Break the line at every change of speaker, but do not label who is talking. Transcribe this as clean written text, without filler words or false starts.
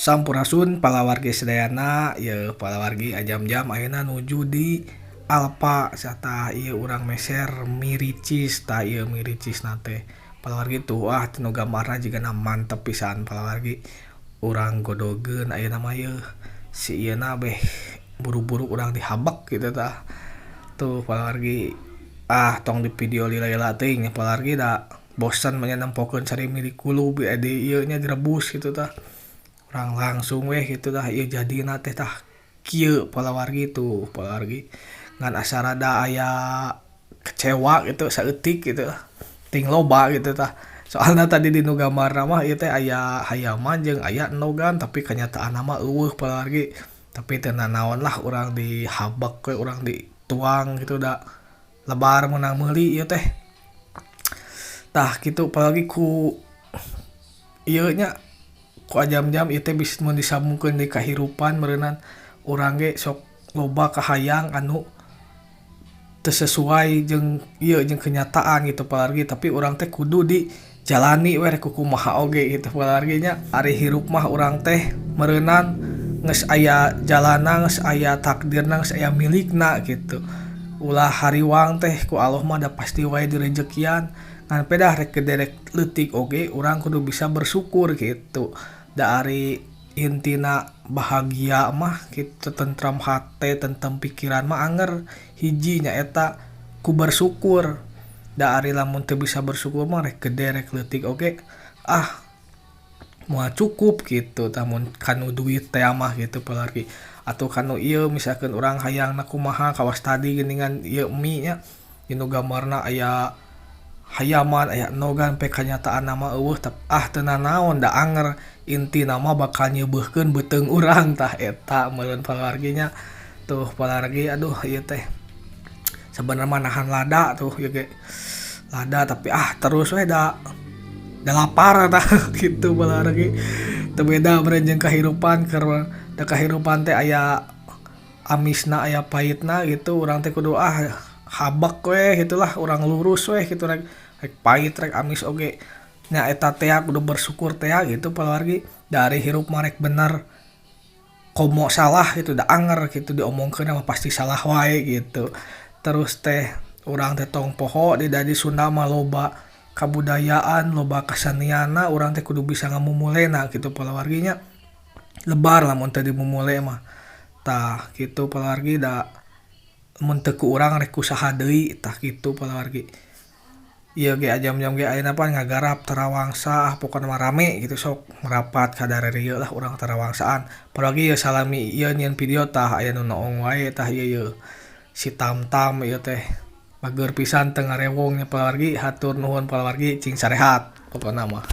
Sampurasun palawargi sedayana ye palawargi ajam-jam ayeuna nuju di Alpa sata ieu urang meser miricis ta ieu miricis nate palawargi tuh tinu gambarna jigana mantep pisan palawargi urang godogeun ayeuna mah yeuh si ieuna beh buru-buru urang dihabak gitu tah tuh palawargi tong di video lila-lila teuing nya palawargi da bosan manya nempokeun sari milik kulu di ieu nya direbus gitu tah orang langsung weh gitu dah ieu jadina teh tah kieu palawargi tuh palawargi ngan asa rada aya kecewa gitu saeutik gitu ting loba gitu tah soalna tadi di nu gambarna mah ieu teh aya hayaman jeung aya nogan tapi kenyataan mah eueuh palawargi tapi teu nanaon lah urang dihabak we urang dituang gitu da lebar meunang meuli ieu teh tah gitu apalagi ku ieu nya ku ajam-jam ieu teh bisa mun disambungkeun di kahirupan meureunnan urang ge sok loba kahayang anu teu sesuai jeung ieu jeung kenyataan gitu palawargi tapi urang teh kudu dijalani we rek kumaha oge gitu palawargi nya ari hirup mah urang teh meureunnan geus aya jalanna geus aya takdirna geus aya milikna gitu ulah hariwang teh ku Allah mah da pasti wae direjekian ngan pedah rek gede leutik oge urang kudu bisa bersyukur gitu da ari intina bahagia mah gitu tentram hate tentrem pikiran mah anger hiji nyaeta ku bersyukur da ari lamun teu bisa bersyukur mah rek gede rek leutik oge moal cukup gitu tamun kanu duit teh mah gitu palawargi atau kanu ieu misalkan urang hayangna kumaha kawas tadi geuningan ieu mie nya dinu gambarna aya hayaman aya nogan pe kanyataan nama eueuh teu nanaon da anger intina mah bakal nyeubeukkeun beuteung urang tah eta meureun palawargi nya tuh palawargi aduh ieu teh sabenerna mah nahan lada tuh ieu ge lada tapi terus we da lapar tah gitu palawargi teu beda meureun jeung kahirupan keur da kahirupan teh aya amisna aya pahitna gitu urang teh kudu habak we gitulah urang lurus we gitu rek pahit rek amis oge nya eta teh kudu bersyukur teh gitu palawargi dari hirup mah rek bener komo salah gitu da anger gitu diomongkeun mah pasti salah wae gitu terus teh urang teh tong poho di Sunda mah loba kabudayaan loba kasenianna urang teh kudu bisa ngamumulena gitu palawargi nya lebar lamun teu dimumule mah tah gitu palawargi da mun teu ku urang rek kusaha deui tah kitu palawargi ieu ge ajam-jam ge ayeuna pan ngagarap tarawangsa pokona mah rame gitu sok merapat ka darerieu lah urang tarawangsaan palawargi ieu salami ieu nyieun video tah aya nu noong wae tah ieu si Tamtam ieu teh bageur pisan teu ngarewong nya palawargi hatur nuhun palawargi cing sarehat pokona mah.